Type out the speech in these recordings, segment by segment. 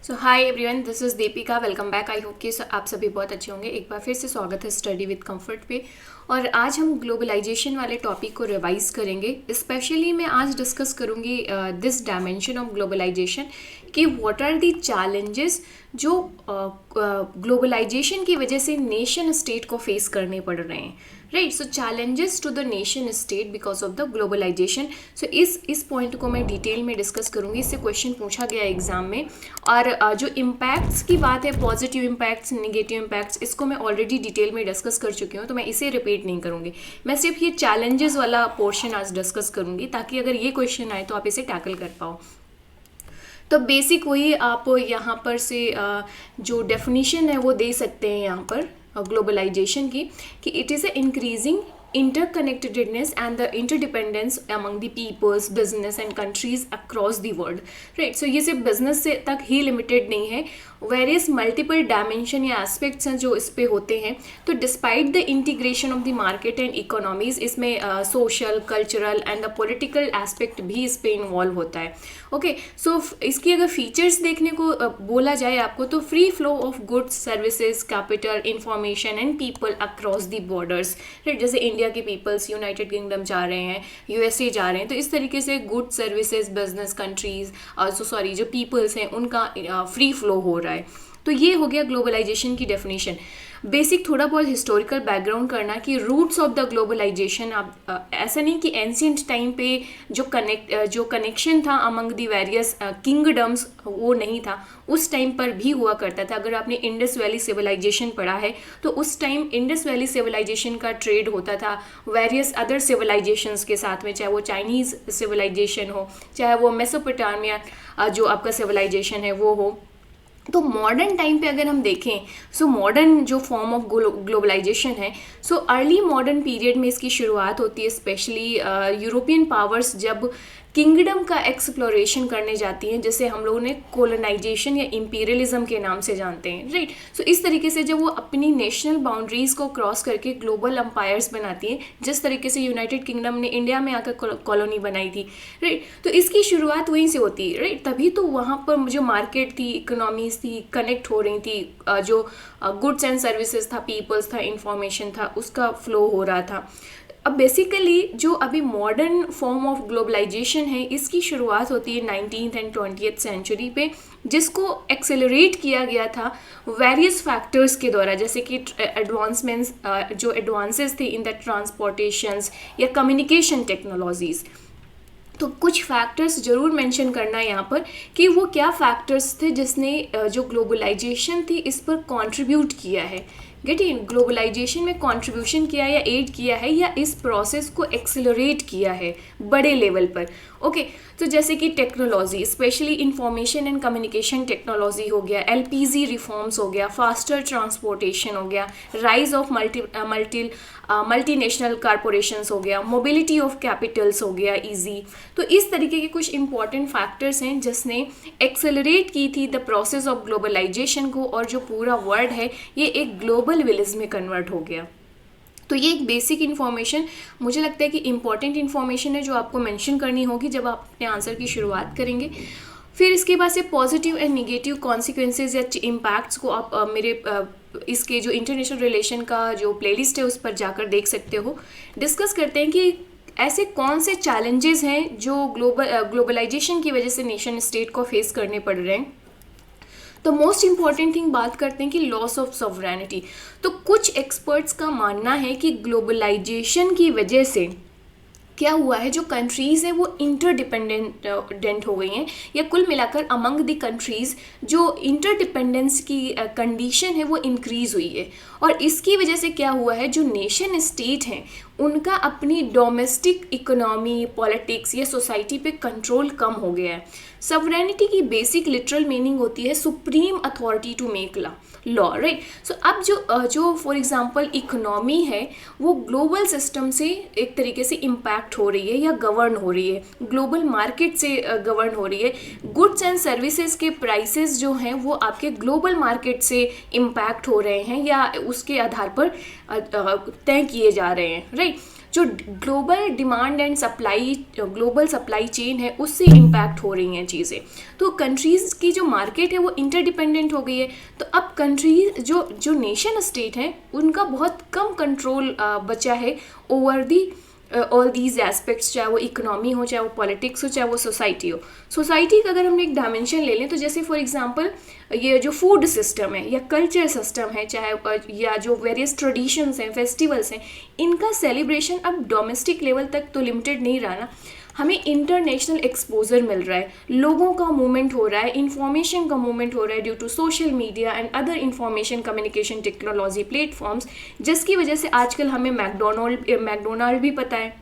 So hi everyone, this is Deepika. Welcome back. I hope कि आप सभी बहुत अच्छे होंगे। एक बार फिर से स्वागत है स्टडी विद कंफर्ट पे। और आज हम ग्लोबलाइजेशन वाले टॉपिक को रिवाइज करेंगे। स्पेशली मैं आज डिस्कस करूंगी दिस डायमेंशन ऑफ ग्लोबलाइजेशन कि व्हाट आर द चैलेंजेस जो ग्लोबलाइजेशन की वजह से नेशन स्टेट को फेस करने पड़ रहे हैं। Right, so challenges to the nation state because of the globalisation. So इस पॉइंट को मैं डिटेल में डिस्कस करूंगी। इससे क्वेश्चन पूछा गया एग्जाम में। और जो इम्पैक्ट्स की बात है, पॉजिटिव इम्पैक्ट्स, नेगेटिव इम्पैक्ट्स, इसको मैं ऑलरेडी डिटेल में डिस्कस कर चुकी हूँ, तो मैं इसे रिपीट नहीं करूँगी। मैं सिर्फ ये चैलेंजेस वाला पोर्शन आज डिस्कस करूँगी ताकि अगर ये क्वेश्चन आए तो आप इसे टैकल कर पाओ। तो बेसिक वही आप यहाँ पर से जो डेफिनेशन है वो दे सकते हैं यहाँ पर ग्लोबलाइजेशन की, कि it is a increasing interconnectedness and the interdependence among the peoples, business and countries across the world. Right, so ये सिर्फ बिजनेस से तक ही लिमिटेड नहीं है, वेरियस मल्टीपल डायमेंशन या एस्पेक्ट्स हैं जो इस पे होते हैं। तो despite the integration of the market and economies, इसमें social, cultural and the political aspect भी इस पे इन्वॉल्व होता है। ओके, सो इसकी अगर फीचर्स देखने को बोला जाए आपको, तो free flow of goods, services, capital, information and people across the borders. Right, जैसे इंडिया के पीपल्स यूनाइटेड किंगडम जा रहे हैं, यूएसए जा रहे हैं, तो इस तरीके से गुड्स, सर्विसेज, बिजनेस, कंट्रीज जो पीपल्स हैं उनका फ्री फ्लो हो रहा है। तो ये हो गया ग्लोबलाइजेशन की डेफिनेशन। बेसिक थोड़ा बहुत हिस्टोरिकल बैकग्राउंड करना कि रूट्स ऑफ द ग्लोबलाइजेशन, आप ऐसा नहीं कि एंशियंट टाइम पे जो कनेक्शन था अमंग द वेरियस किंगडम्स वो नहीं था, उस टाइम पर भी हुआ करता था। अगर आपने इंडस वैली सिविलाइजेशन पढ़ा है तो उस टाइम इंडस वैली सिविलाइजेशन का ट्रेड होता था वेरियस अदर सिविलाइजेशंस के साथ में, चाहे वो चाइनीज़ सिविलाइजेशन हो, चाहे वो मेसोपोटामिया जो आपका सिविलाइजेशन है वो हो। तो मॉडर्न टाइम पे अगर हम देखें, सो मॉडर्न जो फॉर्म ऑफ ग्लोबलाइजेशन है, सो अर्ली मॉडर्न पीरियड में इसकी शुरुआत होती है। स्पेशली यूरोपियन पावर्स जब किंगडम का एक्सप्लोरेशन करने जाती हैं, जैसे हम लोगों ने कोलोनाइजेशन या इम्पीरियलिज्म के नाम से जानते हैं। राइट, सो इस तरीके से जब वो अपनी नेशनल बाउंड्रीज को क्रॉस करके ग्लोबल एम्पायर्स बनाती हैं, जिस तरीके से यूनाइटेड किंगडम ने इंडिया में आकर कॉलोनी बनाई थी। राइट, तो इसकी शुरुआत वहीं से होती है। राइट, तभी तो वहाँ पर जो मार्केट थी, इकोनॉमीज थी, कनेक्ट हो रही थी, जो गुड्स एंड सर्विसेज था, पीपल्स था, इंफॉर्मेशन था, उसका फ्लो हो रहा था। अब बेसिकली जो अभी मॉडर्न फॉर्म ऑफ ग्लोबलाइजेशन है, इसकी शुरुआत होती है 19th एंड 20th सेंचुरी पे, जिसको एक्सेलरेट किया गया था वेरियस फैक्टर्स के द्वारा, जैसे कि एडवांसमेंट्स, जो एडवांसेस थे इन द ट्रांसपोर्टेशंस या कम्युनिकेशन टेक्नोलॉजीज़। तो कुछ फैक्टर्स जरूर मेंशन करना है यहाँ पर कि वो क्या फैक्टर्स थे जिसने जो ग्लोबलाइजेशन थी इस पर कंट्रीब्यूट किया है। गेट इन, ग्लोबलाइजेशन में कंट्रीब्यूशन किया या एड किया है या इस प्रोसेस को एक्सेलरेट किया है बड़े लेवल पर। ओके, तो जैसे कि technology, specially information and communication technology हो गया, एलपीजी रिफॉर्म्स हो गया, फास्टर ट्रांसपोर्टेशन हो गया, राइज ऑफ मल्टीनेशनल कॉरपोरेशंस हो गया, मोबिलिटी ऑफ कैपिटल्स हो गया ईजी। तो इस तरीके के कुछ इंपॉर्टेंट फैक्टर्स हैं जिसने एक्सेलरेट की थी द प्रोसेस ऑफ ग्लोबलाइजेशन को, और जो पूरा वर्ल्ड है ये एक ग्लोबल विलेज में कन्वर्ट हो गया। तो ये एक बेसिक इन्फॉर्मेशन मुझे लगता है कि इंपॉर्टेंट इन्फॉर्मेशन है जो आपको मेंशन करनी होगी जब आप अपने आंसर की शुरुआत करेंगे। फिर इसके बाद से पॉजिटिव एंड निगेटिव कॉन्सिक्वेंसेज या इम्पैक्ट्स को आप मेरे इसके जो इंटरनेशनल रिलेशन का जो प्लेलिस्ट है उस पर जाकर देख सकते हो। डिस्कस करते हैं कि ऐसे कौन से चैलेंजेस हैं जो ग्लोबलाइजेशन की वजह से नेशन स्टेट को फेस करने पड़ रहे हैं। तो मोस्ट इंपॉर्टेंट थिंग बात करते हैं कि लॉस ऑफ सॉवरेनिटी। तो कुछ एक्सपर्ट्स का मानना है कि ग्लोबलाइजेशन की वजह से क्या हुआ है, जो कंट्रीज़ हैं वो इंटरडिपेंडेंट हो गई हैं, या कुल मिलाकर अमंग द कंट्रीज़ जो इंटरडिपेंडेंस की कंडीशन है वो इंक्रीज़ हुई है। और इसकी वजह से क्या हुआ है, जो नेशन स्टेट हैं उनका अपनी डोमेस्टिक इकोनॉमी, पॉलिटिक्स या सोसाइटी पे कंट्रोल कम हो गया है। सॉवरेनिटी की बेसिक लिटरल मीनिंग होती है supreme authority to make law. Right, so अब जो फॉर एग्जांपल इकोनॉमी है वो ग्लोबल सिस्टम से एक तरीके से इम्पैक्ट हो रही है या गवर्न हो रही है, ग्लोबल मार्केट से गवर्न हो रही है। गुड्स एंड सर्विसेज के प्राइसेस जो हैं वो आपके ग्लोबल मार्केट से इम्पैक्ट हो रहे हैं या उसके आधार पर तय किए जा रहे हैं। राइट, जो global demand and supply, global supply chain है उससे इम्पैक्ट हो रही हैं चीज़ें। तो कंट्रीज़ की जो मार्केट है वो इंटरडिपेंडेंट हो गई है। तो अब कंट्रीज जो नेशन स्टेट हैं उनका बहुत कम कंट्रोल बचा है over the all these aspects, चाहे वो इकोनॉमी हो, चाहे वो पॉलिटिक्स हो, चाहे वो सोसाइटी हो। सोसाइटी का अगर हम एक डायमेंशन ले लें तो जैसे फॉर एग्जांपल ये जो फूड सिस्टम है या कल्चर सिस्टम है, चाहे या जो वेरियस ट्रेडिशंस हैं, फेस्टिवल्स हैं, इनका सेलिब्रेशन अब डोमेस्टिक लेवल तक तो लिमिटेड नहीं रहा ना, हमें इंटरनेशनल एक्सपोजर मिल रहा है, लोगों का मूवमेंट हो रहा है, इंफॉर्मेशन का मूवमेंट हो रहा है due to social media and other information communication technology platforms, जिसकी वजह से आजकल हमें मैकडोनाल्ड भी पता है,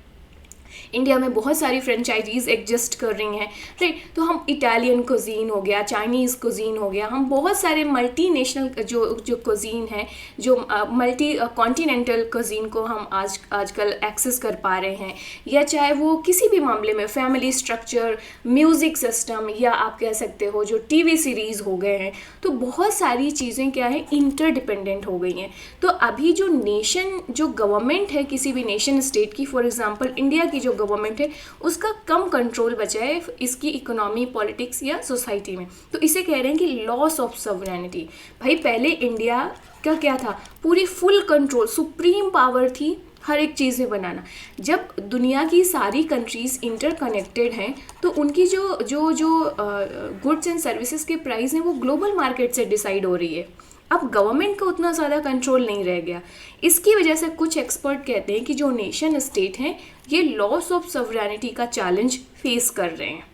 इंडिया में बहुत सारी फ्रेंचाइजीज एग्जिस्ट कर रही हैं, राइट। तो हम इटालियन कुजीन हो गया, चाइनीज़ कुजीन हो गया, हम बहुत सारे मल्टी नेशनल जो कुजीन है, जो मल्टी कॉन्टिनेंटल कुजीन को हम आजकल एक्सेस कर पा रहे हैं, या चाहे वो किसी भी मामले में फैमिली स्ट्रक्चर, म्यूज़िक सिस्टम, या आप कह सकते हो जो टीवी सीरीज़ हो गए हैं। तो बहुत सारी चीज़ें क्या है, इंटरडिपेंडेंट हो गई हैं। तो अभी जो नेशन, जो गवर्नमेंट है किसी भी नेशन स्टेट की, फॉर एग्जांपल इंडिया की जो गवर्नमेंट है, उसका कम कंट्रोल बचा है इसकी इकोनॉमी, पॉलिटिक्स या सोसाइटी में। तो इसे कह रहे हैं कि लॉस ऑफ सॉवरेनिटी। भाई पहले इंडिया का क्या था, पूरी फुल कंट्रोल, सुप्रीम पावर थी हर एक चीज़ में बनाना। जब दुनिया की सारी कंट्रीज़ इंटरकनेक्टेड हैं तो उनकी जो जो जो गुड्स एंड सर्विसेज के प्राइस हैं वो ग्लोबल मार्केट से डिसाइड हो रही है। अब गवर्नमेंट का उतना ज़्यादा कंट्रोल नहीं रह गया। इसकी वजह से कुछ एक्सपर्ट कहते हैं कि जो नेशन स्टेट हैं ये लॉस ऑफ सॉवरेनिटी का चैलेंज फेस कर रहे हैं।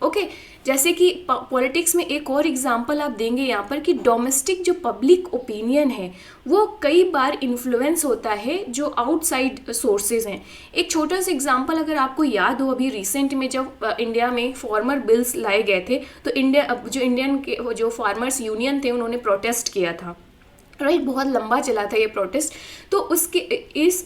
ओके, जैसे कि पॉलिटिक्स में एक और एग्जांपल आप देंगे यहाँ पर कि डोमेस्टिक जो पब्लिक ओपिनियन है वो कई बार इन्फ्लुएंस होता है जो आउटसाइड सोर्सेज हैं। एक छोटा सा एग्जांपल अगर आपको याद हो, अभी रिसेंट में जब इंडिया में फार्मर बिल्स लाए गए थे तो इंडियन के जो फार्मर्स यूनियन थे उन्होंने प्रोटेस्ट किया था, राइट। बहुत लंबा चला था ये प्रोटेस्ट। तो उसके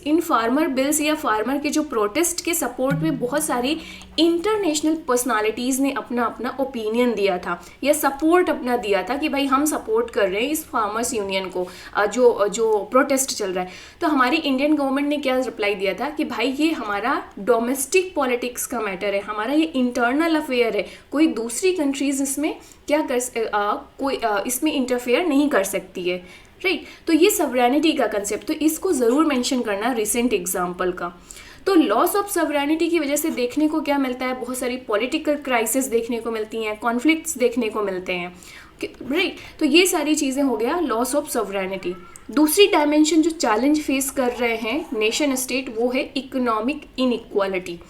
इन फार्मर बिल्स या फार्मर के जो प्रोटेस्ट के सपोर्ट में बहुत सारी इंटरनेशनल पर्सनालिटीज़ ने अपना अपना ओपिनियन दिया था या सपोर्ट अपना दिया था कि भाई हम सपोर्ट कर रहे हैं इस फार्मर्स यूनियन को, जो प्रोटेस्ट चल रहा है। तो हमारी इंडियन गवर्नमेंट ने क्या रिप्लाई दिया था कि भाई ये हमारा डोमेस्टिक पॉलिटिक्स का मैटर है, हमारा ये इंटरनल अफेयर है, कोई दूसरी कंट्रीज़ इसमें इसमें इंटरफेयर नहीं कर सकती है, राइट। तो ये सवरेनिटी का कंसेप्ट, तो इसको ज़रूर मेंशन करना रिसेंट एग्जांपल का। तो लॉस ऑफ सवरेनिटी की वजह से देखने को क्या मिलता है, बहुत सारी पॉलिटिकल क्राइसिस देखने को मिलती हैं, कॉन्फ्लिक्ट्स देखने को मिलते हैं, राइट। तो ये सारी चीज़ें हो गया लॉस ऑफ सवरेनिटी। दूसरी डायमेंशन जो चैलेंज फेस कर रहे हैं नेशन स्टेट वो है इकोनॉमिक इनइक्वालिटी।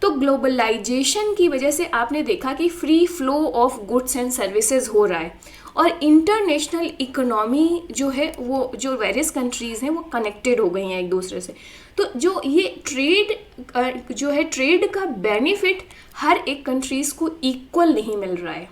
तो ग्लोबलाइजेशन की वजह से आपने देखा कि free flow of goods and services हो रहा है और इंटरनेशनल इकोनॉमी जो है वो जो वेरियस कंट्रीज़ हैं वो कनेक्टेड हो गई हैं एक दूसरे से। तो जो ये ट्रेड का बेनिफिट हर एक कंट्रीज़ को इक्वल नहीं मिल रहा है,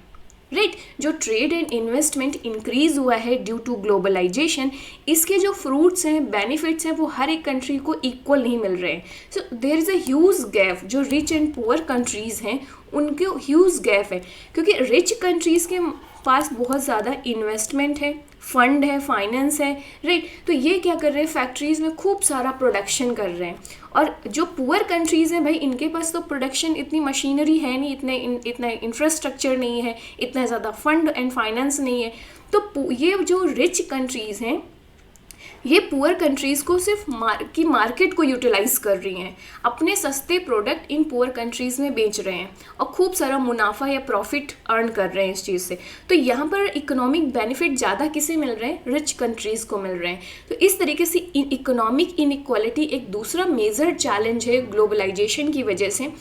राइट। जो ट्रेड एंड इन्वेस्टमेंट इंक्रीज हुआ है ड्यू टू ग्लोबलाइजेशन, इसके जो फ्रूट्स हैं, बेनिफिट्स हैं, वो हर एक कंट्री को इक्वल नहीं मिल रहे हैं। So there is a huge gap. जो रिच एंड पुअर कंट्रीज़ हैं उनके ह्यूज गैप है, क्योंकि रिच कंट्रीज़ के पास बहुत ज़्यादा इन्वेस्टमेंट है, फंड है, फाइनेंस है, राइट। तो ये क्या कर रहे हैं, फैक्ट्रीज़ में खूब सारा प्रोडक्शन कर रहे हैं। और जो पुअर कंट्रीज़ हैं भाई, इनके पास तो प्रोडक्शन इतनी मशीनरी है नहीं, इतना इंफ्रास्ट्रक्चर नहीं है, इतना ज़्यादा फंड एंड फाइनेंस नहीं है। तो ये जो रिच कंट्रीज़ हैं ये पुअर कंट्रीज़ को सिर्फ मार्केट को यूटिलाइज कर रही हैं, अपने सस्ते प्रोडक्ट इन पुअर कंट्रीज़ में बेच रहे हैं और खूब सारा मुनाफा या प्रॉफिट अर्न कर रहे हैं इस चीज़ से। तो यहाँ पर इकोनॉमिक बेनिफिट ज़्यादा किसे मिल रहे हैं, रिच कंट्रीज़ को मिल रहे हैं। तो इस तरीके से इकोनॉमिक इनइक्वालिटी एक दूसरा मेजर चैलेंज है ग्लोबलाइजेशन की वजह से।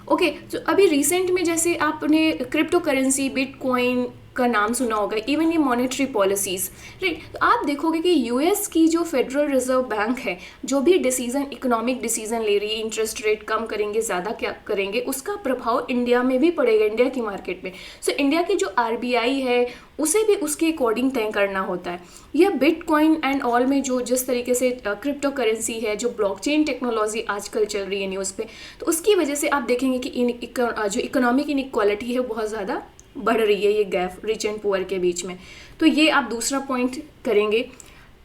ओके, तो अभी रिसेंट में जैसे आपने क्रिप्टो करेंसी, बिटकॉइन का नाम सुना होगा, इवन ये मॉनेटरी पॉलिसीज़, राइट। तो आप देखोगे कि यूएस की जो फेडरल रिजर्व बैंक है, जो भी इकोनॉमिक डिसीजन ले रही है, इंटरेस्ट रेट कम करेंगे, ज़्यादा क्या करेंगे, उसका प्रभाव इंडिया में भी पड़ेगा, इंडिया की मार्केट में। सो इंडिया की जो आरबीआई है उसे भी उसके अकॉर्डिंग तय करना होता है। यह बिटकॉइन एंड ऑल में जो जिस तरीके से क्रिप्टो करेंसी है, जो ब्लॉकचेन टेक्नोलॉजी आजकल चल रही है न्यूज़ पे, तो उसकी वजह से आप देखेंगे कि जो इकोनॉमिक इनइक्वालिटी है बहुत ज़्यादा बढ़ रही है, ये गैप रिच एंड पुअर के बीच में। तो ये आप दूसरा पॉइंट करेंगे।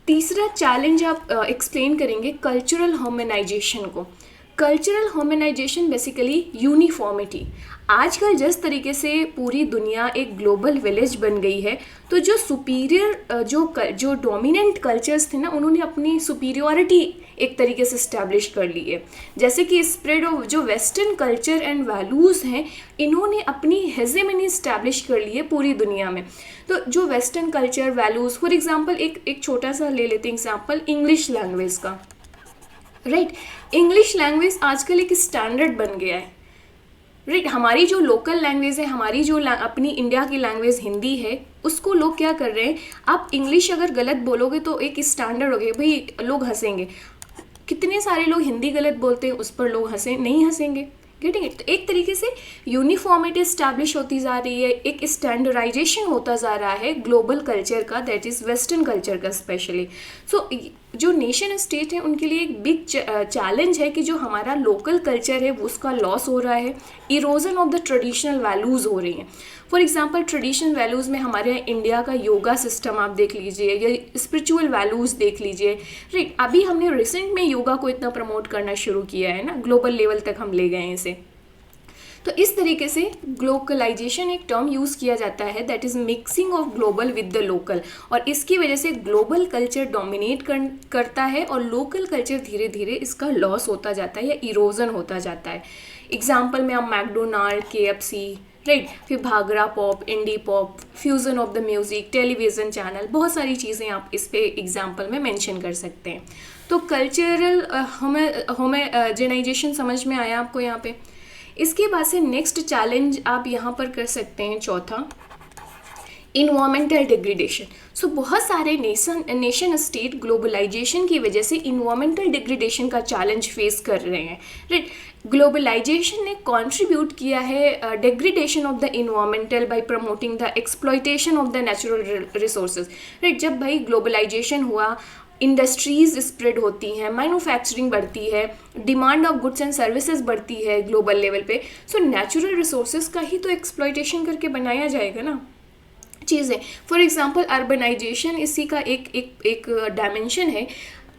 तीसरा चैलेंज आप एक्सप्लेन करेंगे कल्चरल हार्मोनाइजेशन को। Cultural harmonisation basically uniformity. आजकल जिस तरीके से पूरी दुनिया एक ग्लोबल विलेज बन गई है, तो जो सुपीरियर जो डोमिनेंट कल्चर्स थे ना, उन्होंने अपनी सुपीरियॉरिटी एक तरीके से इस्टेब्लिश कर ली है। जैसे कि स्प्रेड ऑफ जो वेस्टर्न कल्चर एंड वैल्यूज़ हैं, इन्होंने अपनी हेजेमनी इस्टेब्लिश कर ली है पूरी दुनिया में। तो जो western culture values, for example एक छोटा सा ले लेते हैं एग्जांपल इंग्लिश लैंग्वेज का, राइट। इंग्लिश लैंग्वेज आजकल एक स्टैंडर्ड बन गया है, राइट। हमारी जो लोकल लैंग्वेज है, हमारी जो अपनी इंडिया की लैंग्वेज हिंदी है, उसको लोग क्या कर रहे हैं, आप इंग्लिश अगर गलत बोलोगे तो एक स्टैंडर्ड हो गया, भाई लोग हंसेंगे। कितने सारे लोग हिंदी गलत बोलते हैं, उस पर लोग नहीं हंसेंगे, गेटिंग इट। तो एक तरीके से यूनिफॉर्मिटी इस्टेब्लिश होती जा रही है, एक स्टैंडर्डाइजेशन होता जा रहा है ग्लोबल कल्चर का, दैट इज़ वेस्टर्न कल्चर का स्पेशली। सो जो नेशन स्टेट है उनके लिए एक बिग चैलेंज है कि जो हमारा लोकल कल्चर है वो उसका लॉस हो रहा है, erosion of the traditional values हो रही हैं। फॉर एग्जांपल ट्रेडिशनल वैल्यूज़ में हमारे यहाँ इंडिया का योगा सिस्टम आप देख लीजिए, या स्पिरिचुअल वैल्यूज़ देख लीजिए, राइट। अभी हमने रिसेंट में योगा को इतना प्रमोट करना शुरू किया है ना, ग्लोबल लेवल तक हम ले गए हैं इसे। तो इस तरीके से ग्लोबलाइजेशन एक टर्म यूज़ किया जाता है, that is mixing of global with the local, और इसकी वजह से ग्लोबल कल्चर डोमिनेट करता है और लोकल कल्चर धीरे धीरे इसका लॉस होता जाता है या इरोजन होता जाता है। एग्जाम्पल में आप मैकडोनाल्ड, KFC, राइट, फिर bhangra pop, indie pop, fusion of the music, television channel, बहुत सारी चीज़ें आप इस पे एग्जाम्पल में मेंशन कर सकते हैं। तो कल्चरल होमोजेनाइजेशन समझ में आया आपको यहाँ पे। इसके बाद से नेक्स्ट चैलेंज आप यहाँ पर कर सकते हैं, चौथा, इन्वायरमेंटल डिग्रेडेशन। सो बहुत सारे नेशन स्टेट ग्लोबलाइजेशन की वजह से इन्वायरमेंटल डिग्रेडेशन का चैलेंज फेस कर रहे हैं, राइट। ग्लोबलाइजेशन ने कंट्रीब्यूट किया है degradation of the environmental bye promoting the exploitation of the natural resources, right. जब भाई ग्लोबलाइजेशन हुआ, इंडस्ट्रीज़ स्प्रेड होती हैं, मैन्युफैक्चरिंग बढ़ती है, demand of goods and services बढ़ती है ग्लोबल लेवल पे, सो नेचुरल रिसोर्सेज का ही तो एक्सप्लॉयटेशन करके बनाया जाएगा ना चीज़ें। फॉर एग्जांपल अर्बनाइजेशन इसी का एक डायमेंशन है।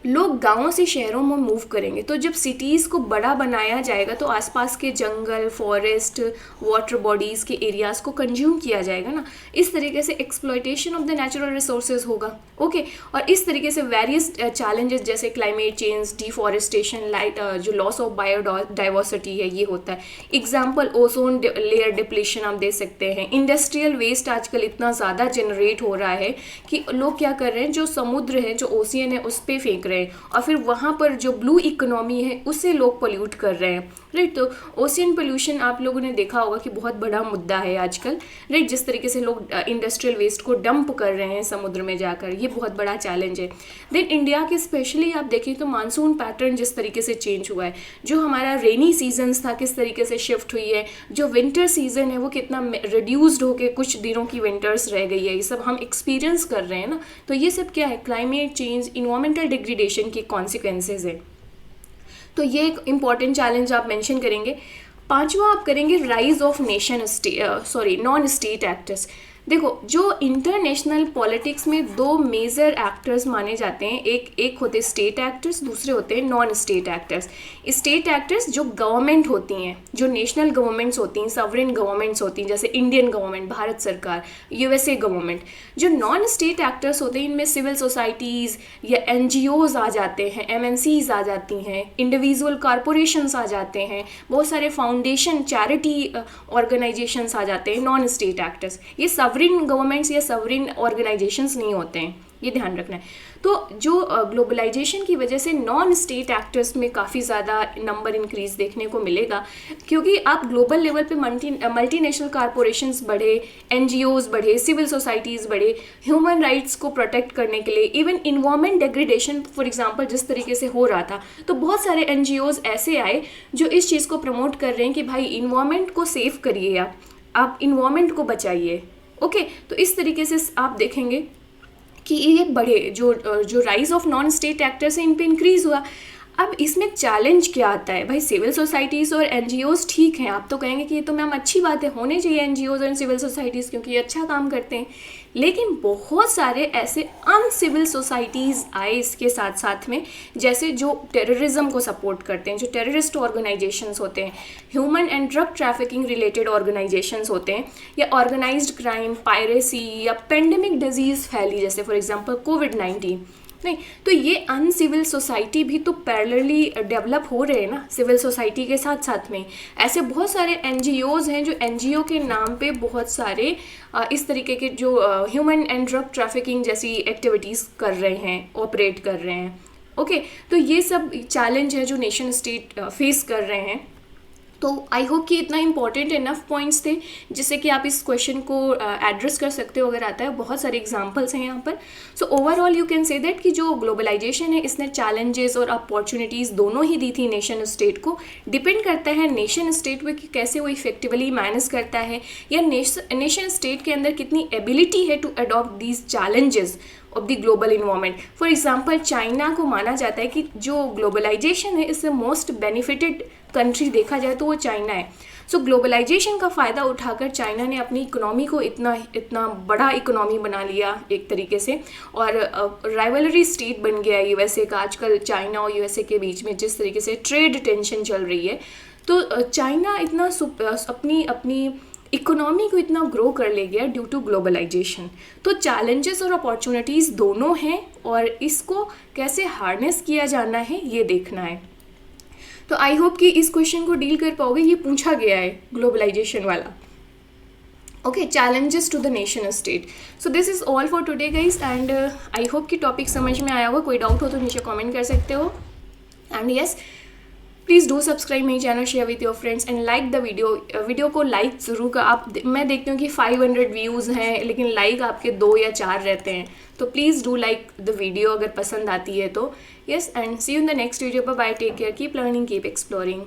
लोग गांवों से शहरों में मूव करेंगे, तो जब सिटीज़ को बड़ा बनाया जाएगा तो आसपास के जंगल, फॉरेस्ट, वाटर बॉडीज़ के एरियाज़ को कंज्यूम किया जाएगा ना। इस तरीके से exploitation of the natural resources होगा, ओके। और इस तरीके से वेरियस चैलेंजेस जैसे क्लाइमेट चेंज, डिफॉरेस्टेशन, जो लॉस ऑफ बायोडाइवर्सिटी है, ये होता है। एग्जाम्पल ओजोन लेयर डिप्लीशन आप दे सकते हैं। इंडस्ट्रियल वेस्ट आजकल इतना ज़्यादा जनरेट हो रहा है कि लोग क्या कर रहे हैं, जो समुद्र है, जो ओशियन है, उस पर फेंक रहे हैं, और फिर वहाँ पर जो ब्लू इकोनॉमी है उससे लोग पोल्यूट कर रहे हैं, राइट। तो ओशियन पोल्यूशन आप लोगों ने देखा होगा कि बहुत बड़ा मुद्दा है आजकल, राइट। जिस तरीके से लोग इंडस्ट्रियल वेस्ट को डंप कर रहे हैं समुद्र में जाकर, ये बहुत बड़ा चैलेंज है। देन इंडिया के स्पेशली आप देखें तो मानसून पैटर्न जिस तरीके से चेंज हुआ है, जो हमारा रेनी सीजन्स था किस तरीके से शिफ्ट हुई है, जो विंटर सीजन है वो कितना रिड्यूस्ड होकर कुछ दिनों की विंटर्स रह गई है, ये सब हम एक्सपीरियंस कर रहे हैं ना। तो ये सब क्या है, क्लाइमेट चेंज, इन्वायरमेंटल डिग्रेडेशन के कॉन्सिक्वेंसेज है। तो ये एक इम्पॉर्टेंट चैलेंज आप मेंशन करेंगे। पांचवा आप करेंगे rise of non state actors. देखो, जो इंटरनेशनल पॉलिटिक्स में दो मेजर एक्टर्स माने जाते हैं, एक होते स्टेट एक्टर्स, दूसरे होते हैं non state actors. State actors जो गवर्नमेंट होती हैं, जो नेशनल गवर्नमेंट्स होती हैं, सॉवरेन गवर्नमेंट्स होती हैं, जैसे इंडियन गवर्नमेंट, भारत सरकार, USA गवर्नमेंट। जो नॉन स्टेट एक्टर्स होते हैं, इनमें सिविल सोसाइटीज़ या NGOs आ जाते हैं, MNCs आ जाती हैं, इंडिविजुअल कॉरपोरेशंस आ जाते हैं, बहुत सारे फाउंडेशन, चैरिटी ऑर्गेनाइजेशंस आ जाते हैं, नॉन स्टेट एक्टर्स। ये सॉवरेन गवर्नमेंट्स या सॉवरेन ऑर्गेनाइजेशंस नहीं होते हैं, ये ध्यान रखना है। तो जो ग्लोबलाइजेशन की वजह से नॉन स्टेट एक्टर्स में काफ़ी ज़्यादा नंबर इंक्रीज देखने को मिलेगा, क्योंकि आप ग्लोबल लेवल पे मल्टीनेशनल कॉरपोरेशंस बढ़े, NGOs बढ़े, सिविल सोसाइटीज़ बढ़े, ह्यूमन राइट्स को प्रोटेक्ट करने के लिए, even environment degradation for example जिस तरीके से हो रहा था, तो बहुत सारे NGOs ऐसे आए जो इस चीज़ को प्रमोट कर रहे हैं कि भाई इन्वायरमेंट को सेव करिए, आप इन्वायरमेंट को बचाइए, ओके। तो इस तरीके से आप देखेंगे कि ये बड़े जो rise of non state actors है, इन पे इंक्रीज हुआ। अब इसमें चैलेंज क्या आता है भाई, सिविल सोसाइटीज़ और एनजीओज़ ठीक हैं, आप तो कहेंगे कि ये तो मैम अच्छी बात है, होने चाहिए एनजीओज़ और सिविल सोसाइटीज़ क्योंकि ये अच्छा काम करते हैं, लेकिन बहुत सारे ऐसे अनसिविल सोसाइटीज़ आए इसके साथ साथ में, जैसे जो टेररिज्म को सपोर्ट करते हैं, जो टेररिस्ट ऑर्गेनाइजेशंस होते हैं, human and drug trafficking related organisations होते हैं, या ऑर्गेनाइज्ड क्राइम, पायरेसी या पेंडेमिक डिजीज़ फैली जैसे फॉर एग्जांपल कोविड-19, नहीं तो ये अनसिविल सोसाइटी भी तो पैरेलली डेवलप हो रहे हैं ना सिविल सोसाइटी के साथ साथ में। ऐसे बहुत सारे एनजीओज़ हैं जो एनजीओ के नाम पे बहुत सारे इस तरीके के जो ह्यूमन एंड ड्रग ट्रैफिकिंग जैसी एक्टिविटीज़ कर रहे हैं, ऑपरेट कर रहे हैं। ओके, तो ये सब चैलेंज है जो नेशन स्टेट फेस कर रहे हैं। तो आई होप कि इतना इंपॉर्टेंट इनफ पॉइंट्स थे जिससे कि आप इस क्वेश्चन को एड्रेस कर सकते हो अगर आता है। बहुत सारे एग्जांपल्स हैं यहाँ पर। So overall you can say that कि जो ग्लोबलाइजेशन है इसने चैलेंजेस और अपॉर्चुनिटीज़ दोनों ही दी थी नेशन स्टेट को। डिपेंड करता है नेशन स्टेट पे कि कैसे वो इफेक्टिवली मैनेज करता है, या नेशन स्टेट के अंदर कितनी एबिलिटी है to adopt these challenges of the global environment. For example China को माना जाता है कि जो ग्लोबलाइजेशन है इससे मोस्ट बेनिफिटेड कंट्री देखा जाए तो वो चाइना है। सो ग्लोबलाइजेशन का फ़ायदा उठाकर चाइना ने अपनी इकोनॉमी को इतना बड़ा इकोनॉमी बना लिया एक तरीके से, और राइवलरी स्टेट बन गया यूएसए का। आजकल चाइना और यूएसए के बीच में जिस तरीके से ट्रेड टेंशन चल रही है, तो चाइना इतना अपनी इकोनॉमी को इतना ग्रो कर ले गया ड्यू टू ग्लोबलाइजेशन। तो चैलेंजेस और अपॉर्चुनिटीज़ दोनों हैं और इसको कैसे हार्नेस किया जाना है ये देखना है। तो आई होप कि इस क्वेश्चन को डील कर पाओगे, ये पूछा गया है ग्लोबलाइजेशन वाला। Okay, challenges to the nation state. So this is all for today guys, and I hope कि टॉपिक समझ में आया होगा। कोई डाउट हो तो नीचे कमेंट कर सकते हो। And yes, please do subscribe my channel, share with your friends and like the video को लाइक ज़रूर कर। मैं देखती हूँ कि 500 व्यूज़ हैं लेकिन लाइक आपके 2 या 4 रहते हैं, तो please do like the video अगर पसंद आती है तो। Yes, and see you in the next video. Bye, take care, keep learning, keep exploring.